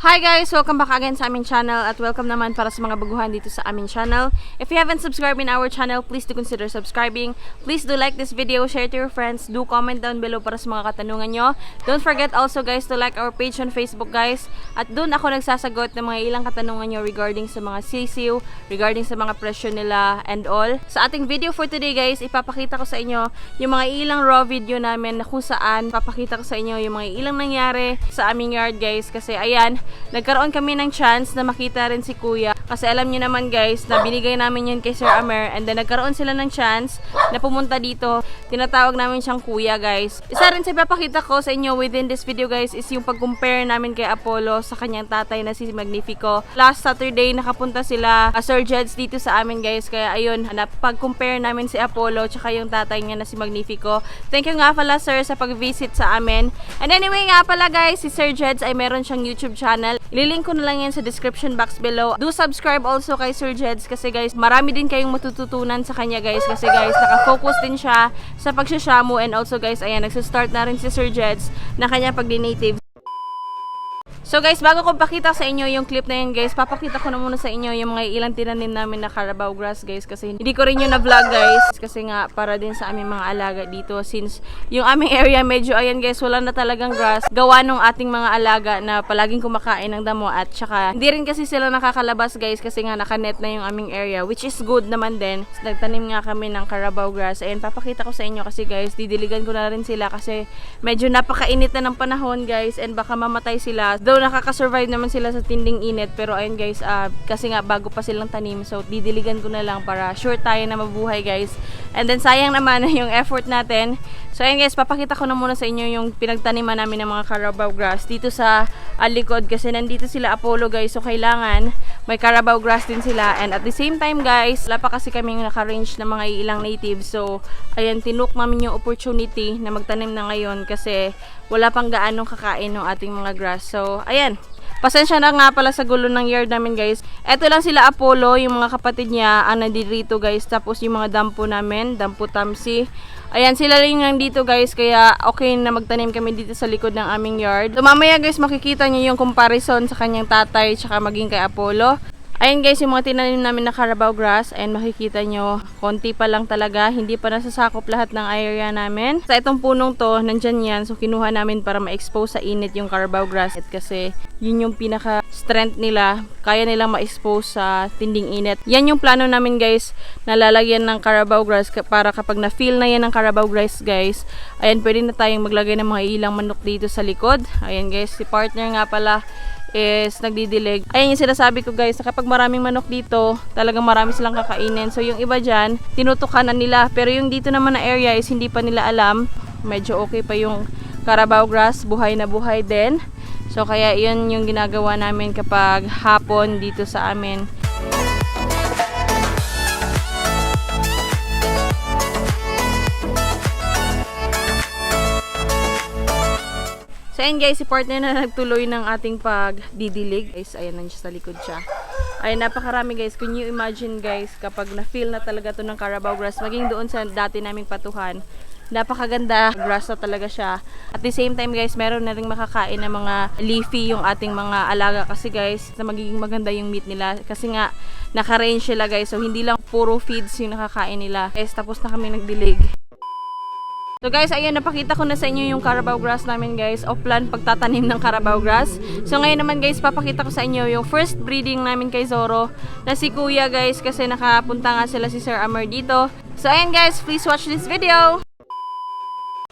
Hi guys! Welcome back again sa aming channel at welcome naman para sa mga baguhan dito sa aming channel. If you haven't subscribed in our channel, please do consider subscribing. Please do like this video, share to your friends, do comment down below para sa mga katanungan nyo. Don't forget also guys to like our page on Facebook guys. At doon ako nagsasagot ng mga ilang katanungan nyo regarding sa mga sisiw, regarding sa mga presyo nila and all. Sa ating video for today guys, ipapakita ko sa inyo yung mga ilang raw video namin na kung saan papakita ko sa inyo yung mga ilang nangyari sa aming yard guys. Kasi ayan, nagkaroon kami ng chance na makita rin si Kuya. Kasi alam niyo naman guys, na binigay namin yun kay Sir Amer. And then nagkaroon sila ng chance na pumunta dito. Tinatawag namin siyang Kuya guys. Isa rin sa ipapakita ko sa inyo within this video guys is yung pag-compare namin kay Apollo sa kanyang tatay na si Magnifico. Last Saturday nakapunta sila Sir Jeds dito sa amin guys. Kaya ayun, napag-compare namin si Apollo tsaka yung tatay niya na si Magnifico. Thank you nga pala sir sa pag-visit sa amin. And anyway nga pala guys, si Sir Jeds ay meron siyang YouTube channel. Ililink ko na lang yan sa description box below. Do subscribe also kay Sir Jeds kasi guys, marami din kayong matututunan sa kanya guys. Kasi guys, nakafocus din siya sa pag-O-Shamo and also guys, ayan, nagsistart na rin si Sir Jeds na kanya pag-native. So guys, bago ko pakita sa inyo yung clip na yun guys, papakita ko na muna sa inyo yung mga ilang tinanim namin na Carabao grass guys. Kasi hindi ko rin yun na-vlog guys. Kasi nga, para din sa aming mga alaga dito. Since yung aming area medyo, ayan guys, wala na talagang grass. Gawa nung ating mga alaga na palaging kumakain ng damo. At saka, hindi rin kasi sila nakakalabas guys. Kasi nga, nakanet na yung aming area. Which is good naman din. Nagtanim nga kami ng Carabao grass. Ayan, papakita ko sa inyo kasi guys, didiligan ko na rin sila. Kasi medyo napakainit na ng panahon guys. And baka mamatay sila. Nakaka-survive naman sila sa tinding init, pero ayun guys, kasi nga bago pa silang tanim, so didiligan ko na lang para sure tayo na mabuhay guys. And then sayang naman yung effort natin. So ayun guys, papakita ko na muna sa inyo yung pinagtaniman namin ng mga Carabao grass dito sa likod, kasi nandito sila Apollo guys, so kailangan may Carabao grass din sila. And at the same time guys, wala pa kasi kaming naka-range ng mga ilang natives, so ayan, tinuk namin yung opportunity na magtanim na ngayon kasi wala pang gaanong kakain ng ating mga grass. So ayan, pasensya na nga pala sa gulo ng yard namin guys. Eto lang sila Apollo, yung mga kapatid niya ang nandito guys. Tapos yung mga dampo namin, dampo tamsi. Ayan, sila lang nandito guys. Kaya okay na magtanim kami dito sa likod ng aming yard. So mamaya guys, makikita niyo yung comparison sa kanyang tatay tsaka maging kay Apollo. Ayan guys, yung mga tinanim namin na Carabao grass. Ayan, makikita nyo, konti pa lang talaga. Hindi pa nasasakop lahat ng area namin. Sa itong punong to, nandyan yan. So kinuha namin para ma-expose sa init yung Carabao grass. Kasi yun yung pinaka-strength nila. Kaya nilang ma-expose sa tinding init. Yan yung plano namin guys, na lalagyan ng Carabao grass. Para kapag na-feel na yan ng Carabao grass guys, ayan, pwede na tayong maglagay ng mga ilang manok dito sa likod. Ayan guys, si partner nga pala is nagdidilig. Ayan yung sinasabi ko guys, na kapag maraming manok dito, talagang marami silang kakainin. So yung iba dyan, tinutukan na nila. Pero yung dito naman na area is hindi pa nila alam. Medyo okay pa yung Carabao grass, buhay na buhay din. So kaya yun yung ginagawa namin kapag hapon dito sa amin. So ayan guys, si partner na nagtuloy ng ating pagdidilig. Guys, ayan, nandiyan sa likod siya. Ay, napakarami guys. Can you imagine guys, kapag na-feel na talaga to ng Carabao grass, maging doon sa dati naming patuhan, napakaganda grass na talaga siya. At the same time guys, meron na rin makakain ng mga leafy yung ating mga alaga. Kasi guys, na magiging maganda yung meat nila. Kasi nga, naka-range sila guys. So hindi lang puro feeds yung nakakain nila. Guys, tapos na kami nagdilig. So guys, ayun, napakita ko na sa inyo yung Carabao grass namin guys. O plan pagtatanim ng Carabao grass. So ngayon naman guys, papakita ko sa inyo yung first breeding namin kay Zoro na si Kuya guys. Kasi nakapunta nga sila si Sir Amer dito. So ayan guys, please watch this video.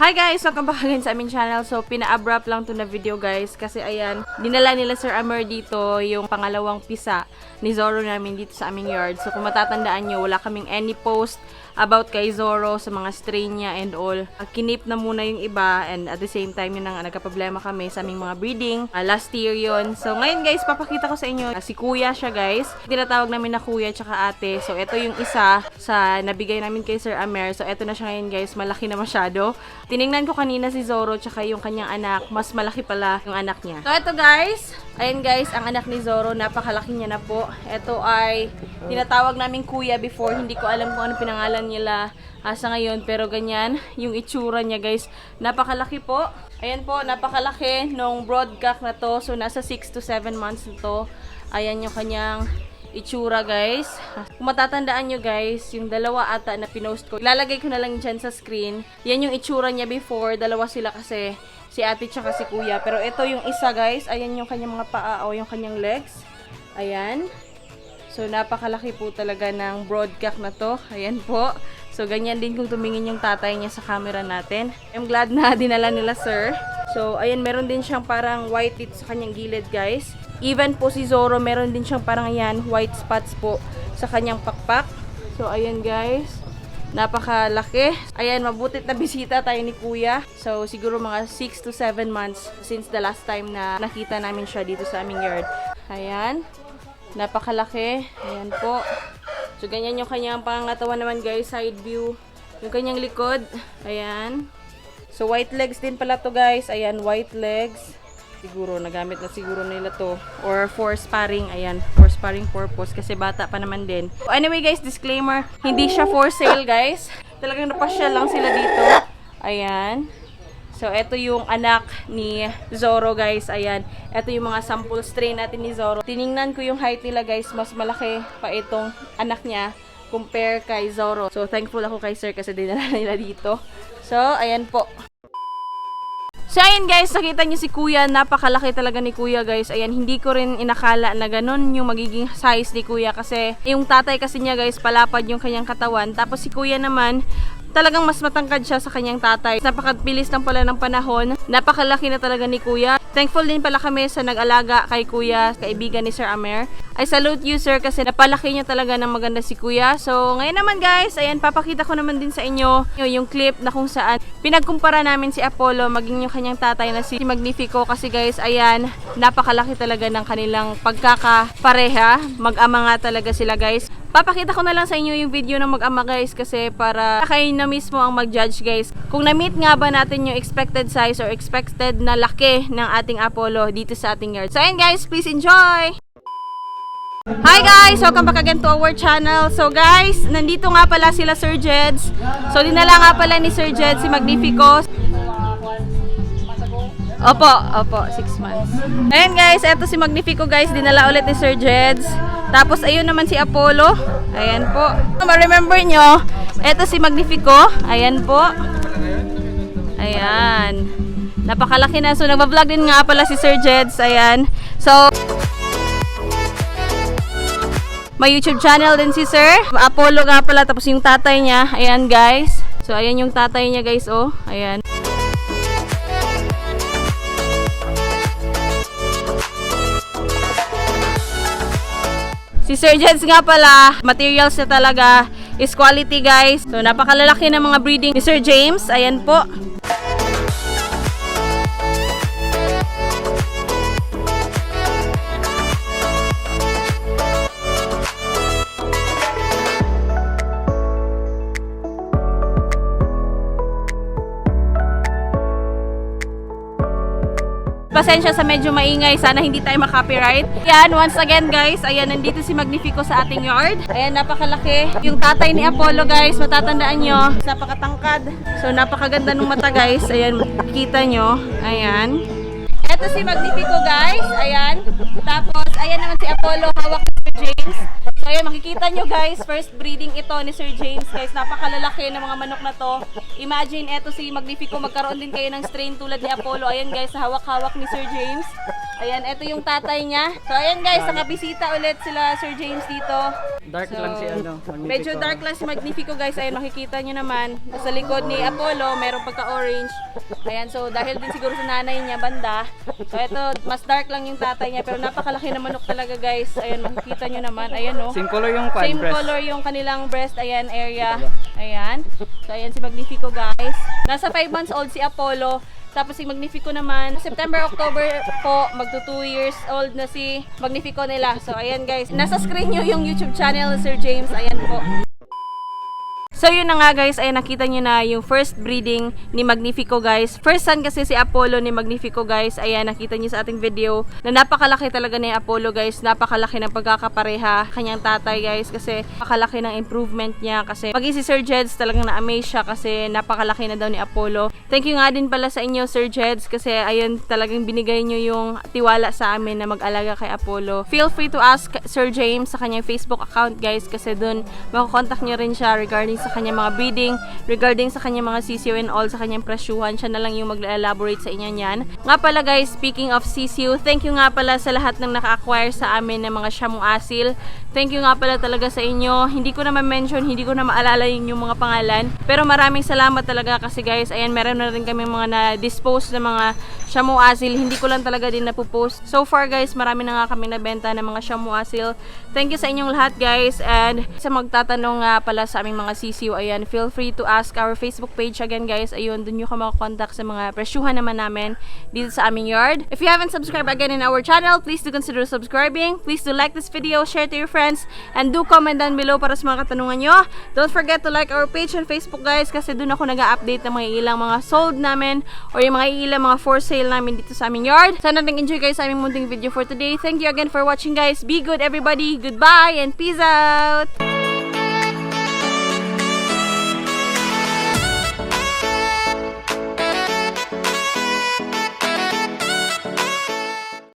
Hi guys! Welcome back again sa aming channel. So, pina-abrupt lang to na video guys. Kasi ayan, dinala nila Sir Amer dito yung pangalawang pisa ni Zoro namin dito sa aming yard. So, kung matatandaan nyo, wala kaming any post about kay Zoro sa mga strain niya and all. Kinip na muna yung iba and at the same time yun ang nagka-problema kami sa aming mga breeding. Last year yun. So, ngayon guys, papakita ko sa inyo. Si Kuya siya guys. Tinatawag namin na Kuya tsaka Ate. So, ito yung isa sa nabigay namin kay Sir Amer. So, ito na siya ngayon guys. Malaki na masyado. Tiningnan ko kanina si Zoro tsaka yung kanyang anak. Mas malaki pala yung anak niya. So, ito guys. Ayan guys, ang anak ni Zoro. Napakalaki niya na po. Ito ay tinatawag namin kuya before. Hindi ko alam kung ano pinangalan nila sa ngayon. Pero ganyan yung itsura niya guys. Napakalaki po. Ayan po, napakalaki nung broadcast na to. So, nasa 6 to 7 months na to. Ayan yung kanyang itsura guys. Kung matatandaan nyo guys, yung dalawa ata na pinost ko, ilalagay ko na lang dyan sa screen. Yan yung itsura niya before. Dalawa sila kasi, si ate tsaka si kuya. Pero ito yung isa guys, ayan yung kanyang mga paa o yung kanyang legs. Ayan. So napakalaki po talaga ng broadcast na to. Ayan po. So ganyan din kung tumingin yung tatay niya sa camera natin. I'm glad na dinala nila sir. So ayan, meron din siyang parang white teeth sa kanyang gilid guys. Even po si Zoro, meron din siyang parang yan, white spots po sa kanyang pakpak. So, ayan guys. Napakalaki. Ayan, mabutit na bisita tayo ni Kuya. So, siguro mga 6 to 7 months since the last time na nakita namin siya dito sa aming yard. Ayan. Napakalaki. Ayan po. So, ganyan yung kanyang pangangatawan naman guys, side view. Yung kanyang likod. Ayan. So, white legs din pala to guys. Ayan, white legs. Siguro, nagamit na siguro nila to. Or for sparring, ayan. For sparring purpose. Kasi bata pa naman din. So, anyway guys, disclaimer. Hindi siya for sale guys. Talagang napasyal lang sila dito. Ayan. So, ito yung anak ni Zoro guys. Ayan. Ito yung mga sample strain natin ni Zoro. Tiningnan ko yung height nila guys. Mas malaki pa itong anak niya compare kay Zoro. So, thankful ako kay sir kasi dinala nila dito. So, ayan po. So, ayan guys, nakita niyo si Kuya, napakalaki talaga ni Kuya guys. Ayan, hindi ko rin inakala na ganun yung magiging size ni Kuya kasi yung tatay kasi niya guys, palapad yung kanyang katawan. Tapos si Kuya naman, talagang mas matangkad siya sa kanyang tatay. Napakabilis lang pala ng panahon. Napakalaki na talaga ni Kuya. Thankful din pala kami sa nag-alaga kay Kuya, kaibigan ni Sir Amer. I salute you sir kasi napalaki niya talaga ng maganda si Kuya. So ngayon naman guys, ayan, papakita ko naman din sa inyo yung clip na kung saan pinagkumpara namin si Apollo maging yung kanyang tatay na si Magnifico. Kasi guys, ayan, napakalaki talaga ng kanilang pagkakapareha. Mag-ama nga talaga sila guys. Papakita ko na lang sa inyo yung video ng mag-ama guys kasi para kayo na mismo ang mag-judge guys. Kung na-meet nga ba natin yung expected size or expected na laki ng ating Apollo dito sa ating yard. So ayan guys, please enjoy! Hi guys! Welcome back again to our channel. So guys, nandito nga pala sila Sir Jeds. So dinala nga pala ni Sir Jeds si Magnifico. Opo, 6 months. Ayan guys, eto si Magnifico guys, dinala ulit ni Sir Jeds. Tapos ayun naman si Apollo. Ayan po. Ma-remember nyo, eto si Magnifico. Ayan po. Ayan. Napakalaki na. So nagba-vlog din nga pala si Sir Jeds. Ayan. So may YouTube channel din si Sir. Apollo nga pala. Tapos yung tatay niya. Ayan guys. So ayan yung tatay niya guys. Oh. Ayan. Si Sir Jeds nga pala, materials na talaga is quality guys. So napakalalaki ng mga breeding ni Sir James. Ayan po. Pasensya sa medyo maingay, sana hindi tayo makopyright. Ayan, once again guys, ayan, nandito si Magnifico sa ating yard. Ayan, napakalaki. Yung tatay ni Apollo guys, matatandaan nyo, napakatangkad. So, napakaganda ng mata guys. Ayan, kita nyo. Ayan. Eto si Magnifico guys. Ayan. Tapos, ayan naman si Apollo, hawak ni Sir James. So, ayan, makikita nyo guys, first breeding ito ni Sir James guys. Napakalalaki ng mga manok na to. Imagine, eto si Magnifico, magkaroon din kayo ng strain tulad ni Apollo. Ayan guys, hawak-hawak ni Sir James. Ayan, eto yung tatay niya. So, ayan guys, nakabisita ulit sila Sir James dito. Dark lang si Magnifico. Medyo dark lang si Magnifico guys. Ayan, makikita nyo naman. Sa likod ni Apollo, merong pagka-orange. Ayan, so dahil din siguro sa nanay niya, banda. So, eto, mas dark lang yung tatay niya. Pero napakalaki na manok talaga guys. Ayan, makikita nyo naman. Ayan o. Same color yung Same breast. color yung kanilang breast. Ayan, area. Ayan. So, ayan si Magnifico guys. Nasa 5 months old si Apollo. Tapos si Magnifico naman, September, October po, magto 2 years old na si Magnifico nila. So, ayan guys. Nasa screen nyo yung YouTube channel ni Sir James. Ayan po. So yun na nga guys, ay nakita nyo na yung first breeding ni Magnifico guys. First son kasi si Apollo ni Magnifico guys. Ayan, nakita nyo sa ating video na napakalaki talaga ni Apollo guys. Napakalaki ng pagkakapareha kanyang tatay guys. Kasi napakalaki ng improvement niya. Kasi pag si Sir Jeds talagang na-amaze siya kasi napakalaki na daw ni Apollo. Thank you nga din pala sa inyo Sir Jeds kasi ayun talagang binigay nyo yung tiwala sa amin na mag-alaga kay Apollo. Feel free to ask Sir James sa kanyang Facebook account guys kasi dun makukontak nyo rin siya regarding sa kanyang mga breeding, regarding sa kanyang mga CCU and all, sa kanyang presyuhan. Siya na lang yung mag-elaborate sa inyo niyan. Nga pala guys, speaking of CCU, thank you nga pala sa lahat ng naka-acquire sa amin ng mga Shamo asil. Thank you nga pala talaga sa inyo. Hindi ko na ma-mention, hindi ko na maalala yung mga pangalan. Pero maraming salamat talaga kasi guys, ayan, meron na rin kami mga na-dispose na mga Shamo asil. Hindi ko lang talaga din napopost. So far guys, marami na nga kami nabenta ng mga Shamo asil. Thank you sa inyong lahat guys. And sa magtatanong nga pala sa aming mga CCU, ayan, feel free to ask our Facebook page again guys. Ayun, dun nyo ka makakontakt sa mga presyuhan naman namin dito sa aming yard. If you haven't subscribed again in our channel, please do consider subscribing. Please do like this video, share to your friends, and do comment down below para sa mga katanungan nyo. Don't forget to like our page on Facebook guys kasi dun ako nag-update ng mga ilang mga sold namin or yung mga ilang mga for sale namin dito sa aming yard. Sana nag-enjoy guys sa aming munting video for today. Thank you again for watching guys. Be good everybody. Goodbye and peace out!